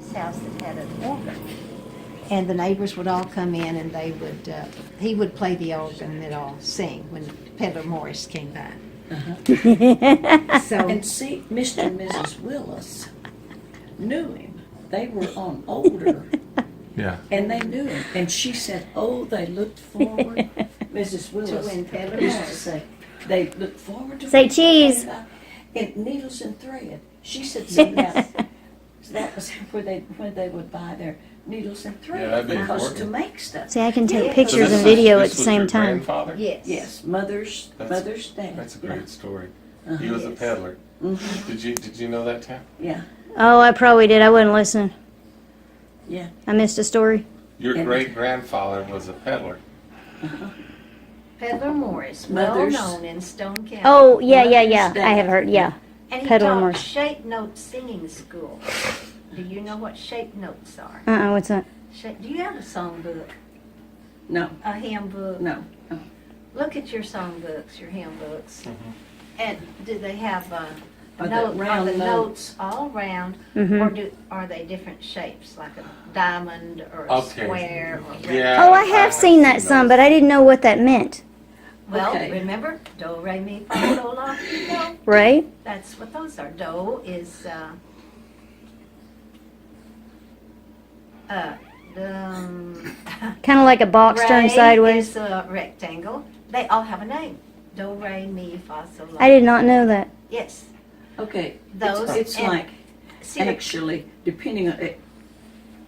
his house that had an organ. And the neighbors would all come in and they would, he would play the organ and they'd all sing when Peddler Morris came by. So, And see, Mr. and Mrs. Willis knew him. They were on older. Yeah. And they knew him. And she said, oh, they looked forward. Mrs. Willis when Peddler used to Morris. say, they looked forward to Say when cheese. they came by. And needles and thread. She said something else. So that was where they would buy their needles and thread. Yeah, that'd be because important. to make stuff. See, I can take Yeah. pictures So and video at this the was same your time. Grandfather? yes. Yes, mother's dad. That's a great story. Uh-huh. He was a Yes. peddler. Mm-hmm. Did you know that, Tam? Yeah, Oh, I probably did. I wasn't listening. yeah. I missed a story. Your And- great grandfather was a peddler. Peddler Morris, well Mother's- known in Stone County. Oh, yeah. Mother's I have Day. heard, yeah. and he Peddler taught Morris. shape note singing school. Do you know what shape notes are? What's that? Do you have a songbook, No, a hymn book? no. Look at your songbooks, your hymn books. Mm-hmm. And do they have Are the are round the notes? notes all round, Mhm. or are they different shapes, like a diamond or a Okay. square? Or Yeah. Oh, I have seen that some, but I didn't know what that meant. Well, Okay. remember, do, re, mi, fa, sol, la, si, do. Right? That's what those are. Do is Kind of like a box turned Re sideways. is a rectangle. They all have a name. Do, re, mi, fa, sol, la. I did not know that. Yes. Okay. Those It's and- like, See, actually, depending on it,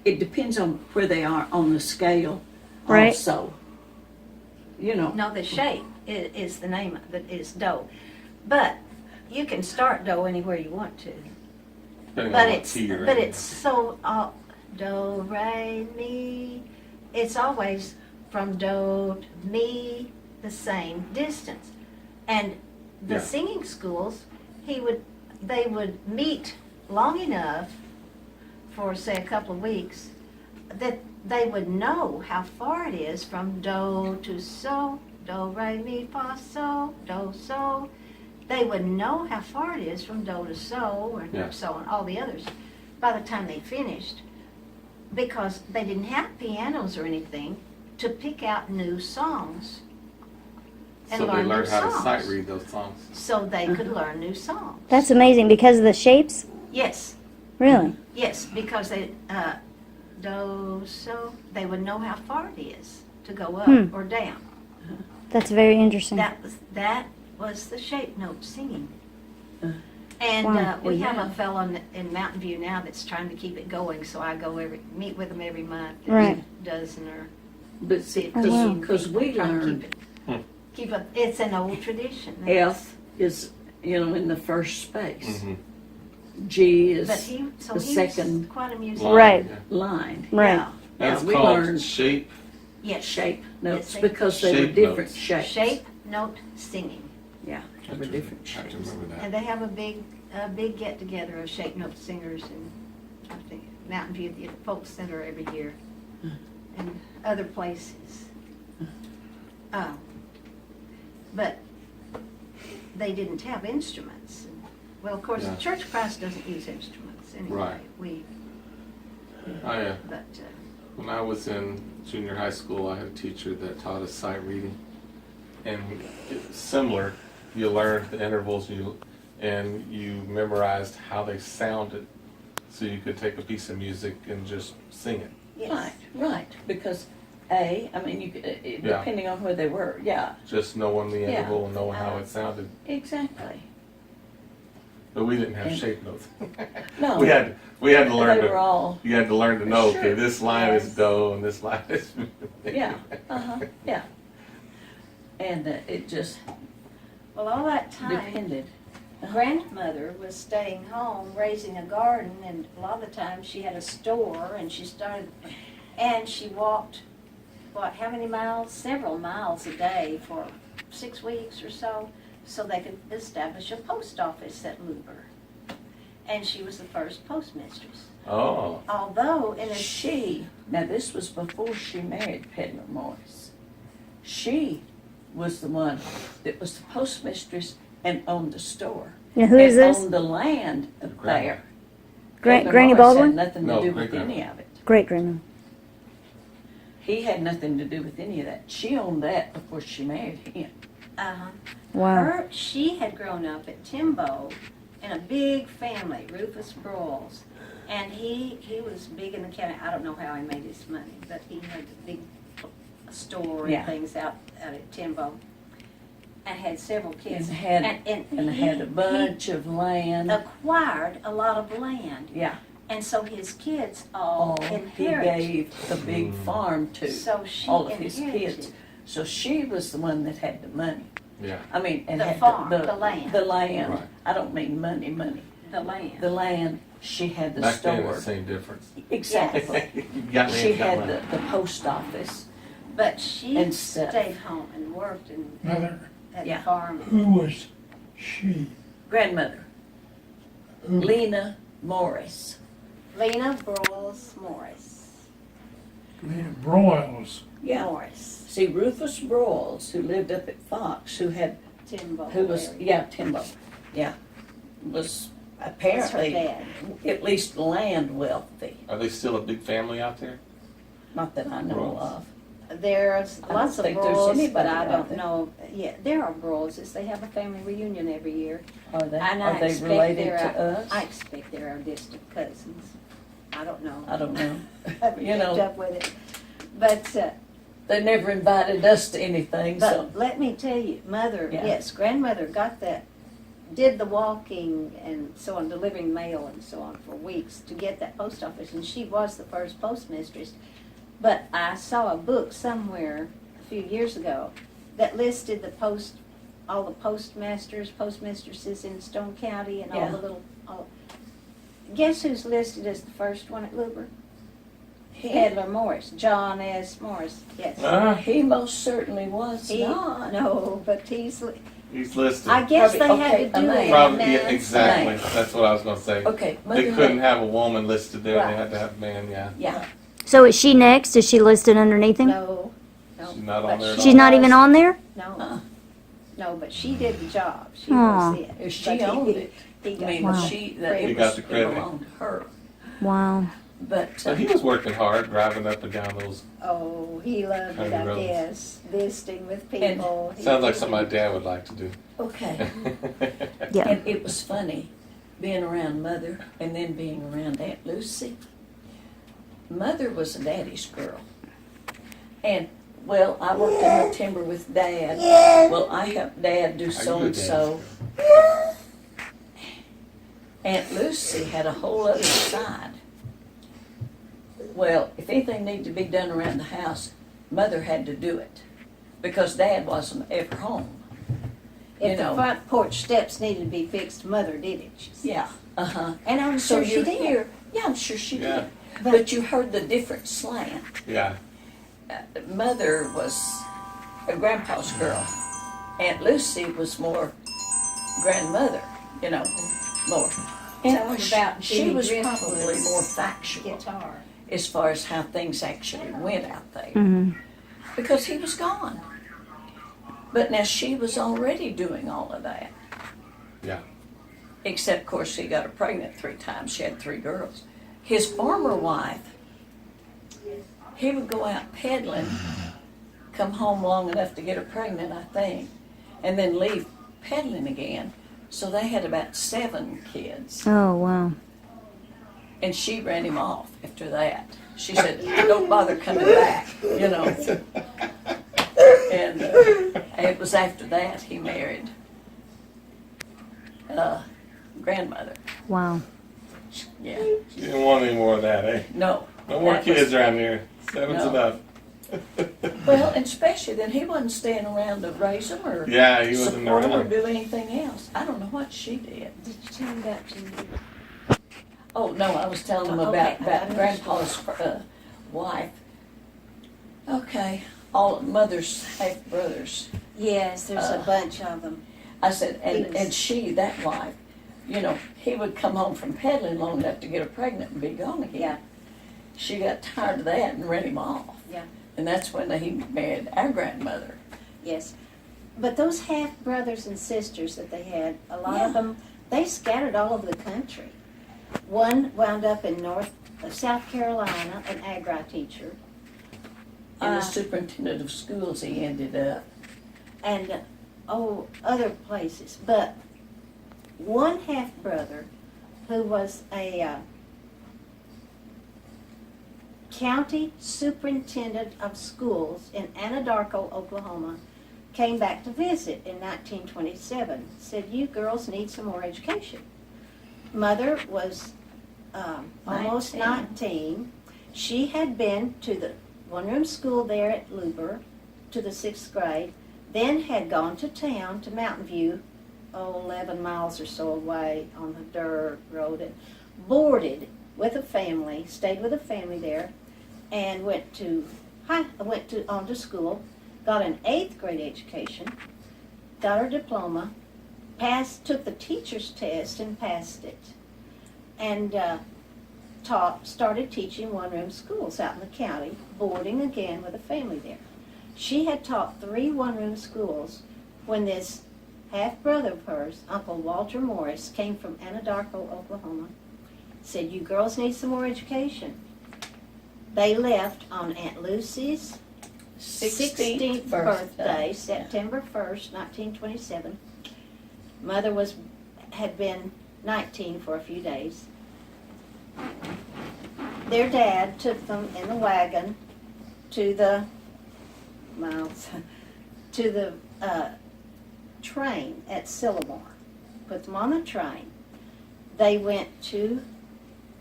it depends on where they are on the scale. Right. Also, you know. no, the shape is the name of it is do. But you can start do anywhere you want to. Depending But on what it's key you're but in. it's so do, re, mi. It's always from do to mi the same distance. And the Yeah. singing schools, they would meet long enough for say a couple of weeks that they would know how far it is from do to so, do, re, mi, fa, so, do, so. They would know how far it is from do to so, and Yeah. so on, all the others, by the time they finished. Because they didn't have pianos or anything to pick out new songs and So they learn learned new how to songs. sight read those songs. So they could learn new songs. That's amazing because of the shapes? Yes, Really? yes, because they, do, so, they would know how far it is to go up or down. That's very interesting. That was the shape note singing. And Wow. we Yeah. have a fellow in Mountain View now that's trying to keep it going, so I go meet with him every month. and Right. he does, and But see, Oh, wow. because we trying to learned keep it, it's an old tradition. F is, in the first space. Mm-hmm. G is But he's the second quite a musician. Right. line. Right. Yeah. That's Yeah, we called learned shape. Yes. shape notes Yes, because they were Shape different notes. shapes. Shape note singing. Yeah, they were different I have to shapes. remember And that. they have a big get together of shape note singers in, I think, Mountain View, the Folk Center every year, and other places. But they didn't have instruments. Well, of course, Yeah. the Church of Christ doesn't use instruments anyway. Right. I, But when I was in junior high school, I had a teacher that taught us sight reading. And it's similar, you learned the intervals and you memorized how they sounded. So you could take a piece of music and just sing it. yes. Right, because you could, Yeah. depending on where they were, yeah, Just knowing the Yeah. interval and knowing how it sounded. exactly. But we didn't have And- shape notes. No. we had to learn They were all, you had to learn to know, Sure. okay, this line is Yes. do and this line is yeah, yeah. And it just Well, all that time, depended. grandmother was staying home raising a garden, and a lot of the time she had a store, and she walked, how many miles? Several miles a day for 6 weeks or so they could establish a post office at Luber. And she was the first postmistress. Oh. Although, Now this was before she married Peddler Morris. She was the one that was the postmistress and owned the store. Now, who is and this? owned the land Grandma. there. Peddler Granny Morris Baldwin? had nothing to No, do with great-grandma. any of it. Great grandma. He had nothing to do with any of that. She owned that before she married him. Uh-huh. Wow. She had grown up at Timbo in a big family, Rufus Broyles. And he was big in the county. I don't know how he made his money, but he had a big store and Yeah. things out at Timbo. And had several kids. And had, and he- had a bunch of land. acquired a lot of land. Yeah. And so his kids all He inherited. gave the big farm to So she all of his inherited kids. So she was the one that had the money. Yeah. I mean, and The had farm, the land. The land. Right. I don't mean money. the land. The land. She had the Back then, store. it's the same difference. Exactly. You got land, She you got had land. the post office. But she And stuff. stayed home and worked and Mother, at Yeah. the farm. who was she? Grandmother, Who? Lena Morris. Lena Broyles Morris. Lena Broyles. Yeah. Morris. See, Rufus Broyles, who lived up at Fox, who Timbo. was, area. yeah, Timbo, yeah, was That's her apparently dad. at least land wealthy. Are they still a big family out there? Not that I know Broyles. of. There's I don't lots of think there's Broyles, but anybody I out don't there. know. Yeah, there are Broyles. They have a family reunion every year. Are they, And I are they expect related they're to us? I expect they're our distant cousins. I don't know. I don't know. I haven't You know. kept up with it. But They never invited us to anything, so. But let me tell you, mother, Yeah. yes, grandmother got that, did the walking and so on, delivering mail and so on for weeks to get that post office, and she was the first postmistress. But I saw a book somewhere a few years ago that listed all the postmistresses in Stone County and all Yeah. the little, guess who's listed as the first one at Luber? Peddler Morris, John S. Morris, yes. He most certainly was He- not. No, but he's listed. I guess Probably- they okay, had to a do man. it. Probably, in yeah, man's exactly. name. That's what I was gonna say. Okay, They Mother couldn't had- have a woman listed there, Right. they had to have a man, yeah. Yeah, So is she next? Is she listed underneath him? No, no. She's not on but there at she She's not was- even on there? Uh-uh. No, no, but she did the job. She Aw. was it. If she But he- owned it. He I got mean, Wow. the she, credit. He it got was, the it credit. belonged to her. Wow. But, But he was working hard, driving up and down those, Oh, he loved it, County I roads. guess, visiting with people. He sounds like did- something my dad would like to do. okay. Yeah. And it was funny being around Mother and then being around Aunt Lucy. Mother was a daddy's girl. And, well, I worked in the timber with Dad. Well, I helped Dad do you a so-and-so. Aunt Lucy had a whole other side. Well, if anything needed to be done around the house, Mother had to do it because Dad wasn't ever home. If you the know. front porch steps needed to be fixed, Mother did it, she said. Yeah, uh-huh. And I'm So sure she you did. hear, yeah, I'm sure she Yeah. did. But you heard the different slant. Yeah, Mother was a grandpa's girl. Aunt Lucy was more grandmother, you know, more. Tell And them about she Jimmy was Driftwood's probably more factual Guitar. as far as how things actually went out there. Mm-hmm. Because he was gone. But now she was already doing all of that. yeah. Except, of course, she got her pregnant 3 times. She had 3 girls. His former wife, he would go out peddling, come home long enough to get her pregnant, I think, and then leave peddling again. So they had about 7 kids. Oh, wow. And she ran him off after that. She said, don't bother coming back, you know. And it was after that he married grandmother. Wow. Yeah. She didn't want any more of that, eh? No. No more that was- kids around here. 7's No. enough. Well, and especially then he wasn't staying around to raise them or Yeah, he wasn't support them or around. do anything else. I don't know what she did. Did you tell me about Jimmy? Oh, no, I was telling them Okay, about, I about understand. Grandpa's wife. Okay, all Mother's half brothers. Yes, there's a bunch of them. I said, He was- and she, that wife, you know, he would come home from peddling long enough to get her pregnant and be gone again. Yeah. She got tired of that and ran him off. Yeah. And that's when he married our grandmother. Yes. But those half brothers and sisters that they had, a lot Yeah. of them, they scattered all over the country. One wound up in South Carolina, an agri teacher. And the superintendent of schools, he ended up. And other places. But one half brother who was a county superintendent of schools in Anadarko, Oklahoma, came back to visit in 1927. Said, "You girls need some more education." Mother was almost 19. She had been to the one-room school there at Luber to the 6th grade, then had gone to town to Mountain View, 11 miles or so away on the dirt road, and boarded with a family, stayed with a family there, and went on to school, got an 8th grade education, got her diploma, took the teacher's test and passed it, and started teaching one-room schools out in the county, boarding again with a family there. She had taught 3 one-room schools when this half-brother of hers, Uncle Walter Morris, came from Anadarko, Oklahoma, said, "You girls need some more education." They left on Aunt Lucy's 16th birthday, September 1st, 1927. Mother had been 19 for a few days. Their dad took them in the wagon to the train at Sylamore. Put them on the train. They went to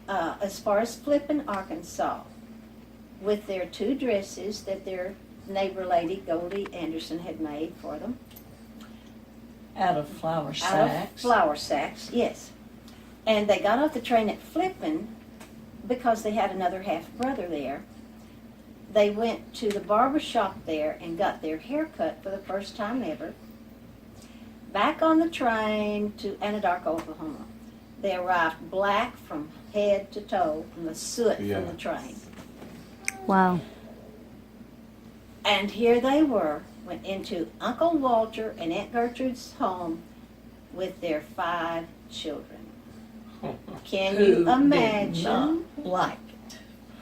as far as Flippin, Arkansas, with their 2 dresses that their neighbor lady Goldie Anderson had made for them. Out of flour sacks. Out of flour sacks, yes. And they got off the train at Flippin because they had another half-brother there. They went to the barber shop there and got their hair cut for the first time ever. Back on the train to Anadarko, Oklahoma. They arrived black from head to toe from the soot from the train. Wow. And here they went into Uncle Walter and Aunt Gertrude's home with their 5 children. Can you imagine? Not like it.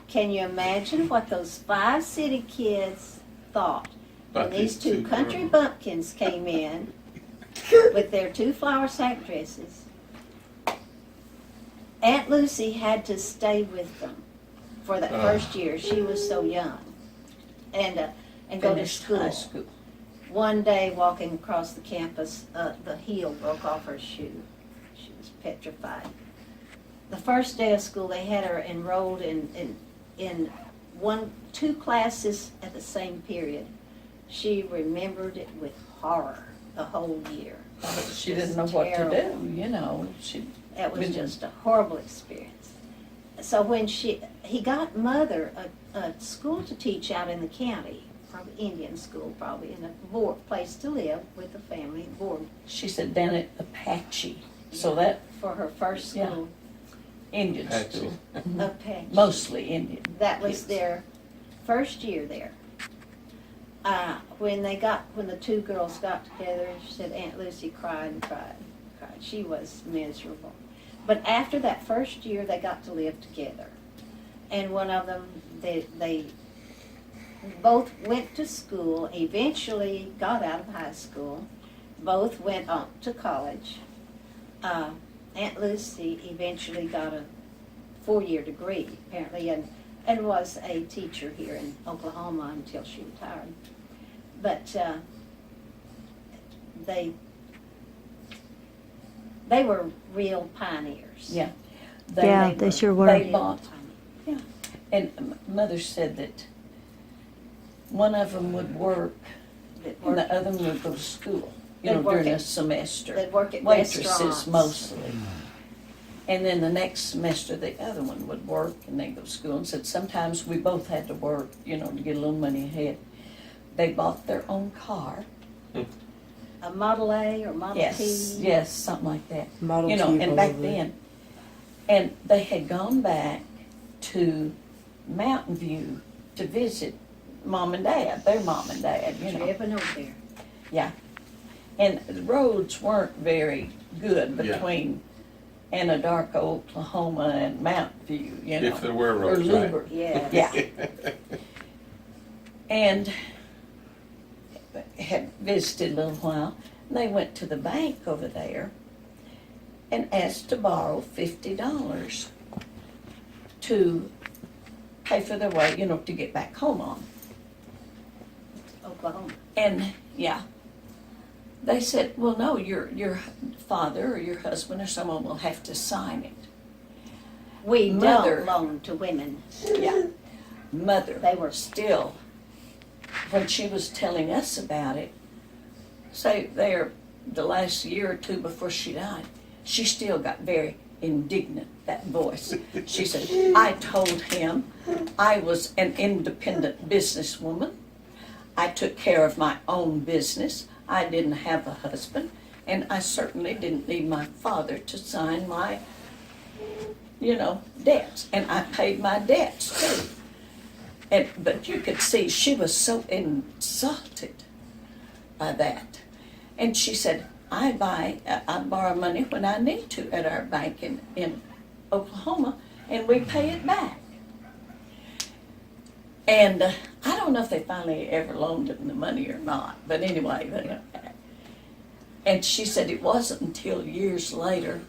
Can you imagine what those 5 city kids thought when these 2 country bumpkins came in with their 2 flour sack dresses? Aunt Lucy had to stay with them for that first year. She was so young, and go to Finished high school. One day, walking across the campus, the heel broke off her shoe. She was petrified. The first day of school, they had her enrolled in 2 classes at the same period. She remembered it with horror the whole year. She didn't know what to do, you know. It was just a horrible experience. So when he got Mother a school to teach out in the county, probably Indian school, probably, in a place to live with the family, board. She said down at Apache, so that For her first school. Indian Apache. school, Apache. mostly Indian. That was kids. their first year there. When the 2 girls got together, she said Aunt Lucy cried and cried and cried. She was miserable. But after that first year, they got to live together. And one of them, they both went to school, eventually got out of high school. Both went on to college. Aunt Lucy eventually got a 4-year degree, apparently, and was a teacher here in Oklahoma until she retired. But they were real pioneers. Yeah. They sure were. They bought, and Mother said that one of them would work and the other one would go to school, during a semester. They'd work at Waitresses restaurants. mostly. And then the next semester, the other one would work and they'd go to school, and said sometimes we both had to work, to get a little money ahead. They bought their own car. A Model A or Model T. Yes, something like that. Model T, And back probably. then, and they had gone back to Mountain View to visit Mom and Dad, their Mom and Dad, Driven over there. Yeah. And the roads weren't very good Yeah. between Anadarko, Oklahoma, and Mountain View, you know. If there were or roads, right? Luber. Yeah. Yeah. And had visited a little while. They went to the bank over there and asked to borrow $50 to pay for their way, you know, to get back home on. Oklahoma. And, yeah, they said, well, no, your father or your husband or someone will have to sign it. We Mother. don't loan to women. Yeah. Mother, They were still, when she was telling us about it, say there, the last year or two before she died, she still got very indignant, that voice. She said, I told him I was an independent businesswoman. I took care of my own business. I didn't have a husband, and I certainly didn't need my father to sign my, you know, debts. And I paid my debts too. But you could see she was so insulted by that. And she said, I borrow money when I need to at our bank in Oklahoma, and we pay it back. And I don't know if they finally ever loaned him the money or not, but anyway, and she said it wasn't until years later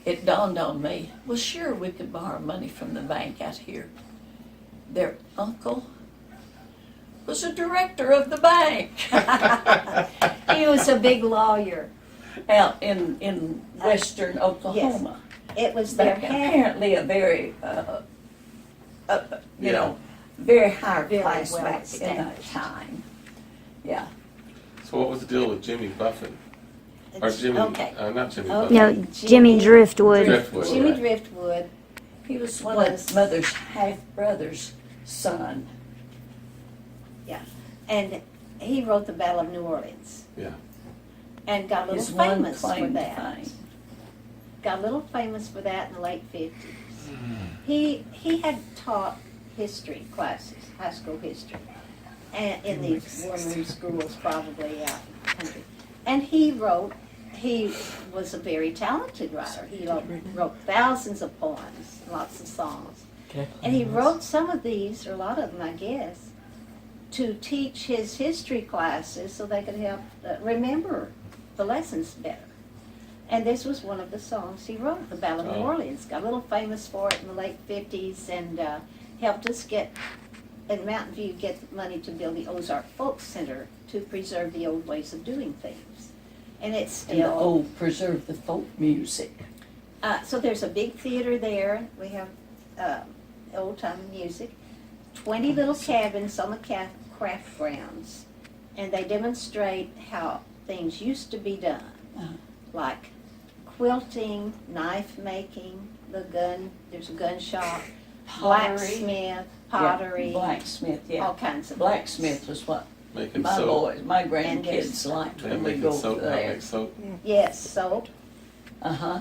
it dawned on me, well, sure, we could borrow money from the bank out here. Their uncle was a director of the bank He was a big lawyer. out in western Oklahoma. It was their But parent. apparently a very, you know, very high Very class well back in that established. time. Yeah. So what was the deal with Jimmy Buffett? Or Jimmy, Okay. not Jimmy Okay. Buffett. No, Jimmy Driftwood. Driftwood. Jimmy Right. Driftwood. He was one Was- of mother's half-brother's son. And he wrote the Battle of New Orleans. Yeah. And got a little His one famous for claim to that. fame. Got a little famous for that in the late 50s. He had taught history classes, high school history, and in these one-room schools probably out in the country. And he was a very talented writer. He wrote thousands of poems, lots of songs. And he wrote some of these, or a lot of them, I guess, to teach his history classes so they could help remember the lessons better. And this was one of the songs he wrote, the Battle of New Oh. Orleans. Got a little famous for it in the late 50s and helped us get, in Mountain View, get money to build the Ozark Folk Center to preserve the old ways of doing things. And it's And the still, old preserve the folk music. so there's a big theater there. We have old-time music. 20 little cabins on the craft grounds, and they demonstrate how things used to be done, like quilting, knife making, there's a gun shop, blacksmith, pottery, Yeah, blacksmith, yeah. all kinds of Blacksmith was what Making my soap. boys, my And grandkids there's- liked Yeah, when we making go soap. over I there. make soap. things. Yes, soap. Uh-huh.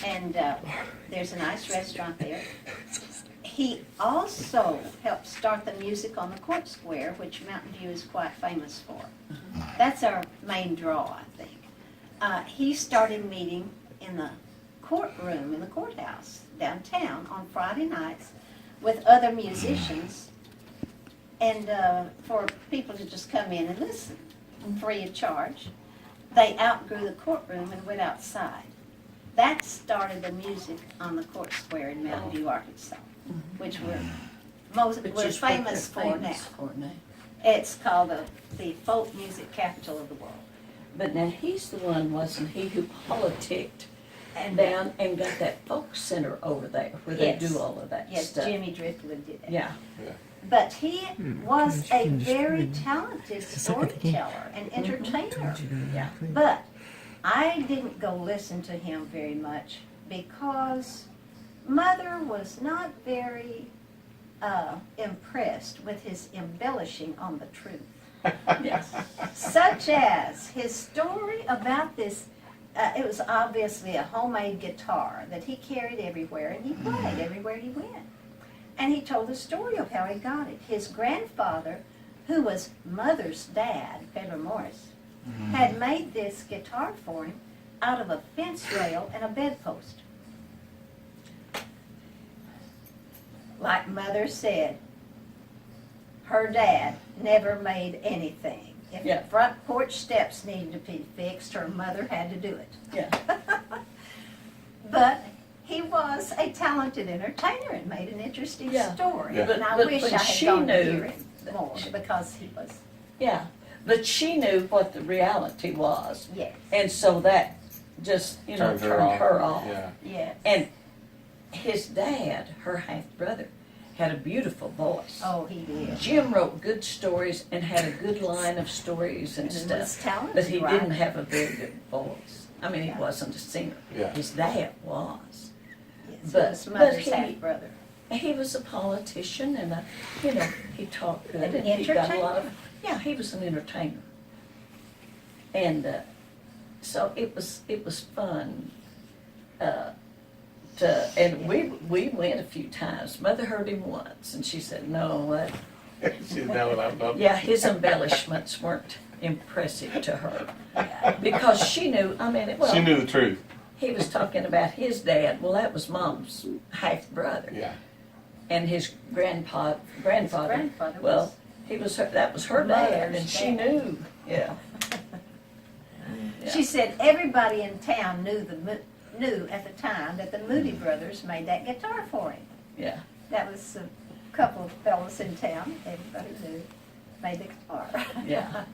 And there's a nice restaurant there. He also helped start the music on the Court Square, which Mountain View is quite famous for. That's our main draw, I think. He started meeting in the courtroom in the courthouse downtown on Friday nights with other musicians, and for people to just come in and listen free of charge. They outgrew the courtroom and went outside. That started the music on the Court Square in Mountain View, Arkansas, which we're Which is what famous they're for now. famous for now. It's called the folk music capital of the world. But now he's the one, wasn't he, who politicked And down and got that folk center over there where they Yes. do all of that yes, stuff. Jimmy Driftwood did that. Yeah. But he was a very talented storyteller and entertainer. Yeah. But I didn't go listen to him very much because Mother was not very impressed with his embellishing on the truth. Yes. Such as his story about this, it was obviously a homemade guitar that he carried everywhere and he played everywhere he went. And he told the story of how he got it. His grandfather, who was Mother's dad, Peddler Morris, had made this guitar for him out of a fence rail and a bedpost. Like Mother said, her dad never made anything. If Yeah. the front porch steps needed to be fixed, her mother had to do it. Yeah. But he was a talented entertainer and made an interesting Yeah. story. Yeah. And I But wish when I had she gone to knew hear him more because he was, Yeah, but she knew what the reality was, yes, and so that just, you know, turned her off. Yeah. yes. And his dad, her half-brother, had a beautiful voice. Oh, he did. Jim wrote good stories and had a good line of stories and And he stuff, was talented, but he right? didn't have a very good voice. I mean, he Yeah. wasn't a singer. Yeah. His dad was. Yes, but- his mother's but he- half-brother. He was a politician and, you know, he talked good An and he got a lot of, entertainer. yeah, he was an entertainer. And so it was fun and we went a few times. Mother heard him once and she said, no, She's down what I'm talking. yeah, his embellishments weren't impressive to her. Because she knew, I mean, She knew the truth. he was talking about his dad. Well, that was Mom's half-brother. Yeah. And his grandfather, grandfather well, was that was her dad, mother's and she dad. knew, yeah. She said everybody in town knew at the time that the Moody brothers made that guitar for him. Yeah. That was a couple of fellas in town, everybody knew, made the guitar. Yeah.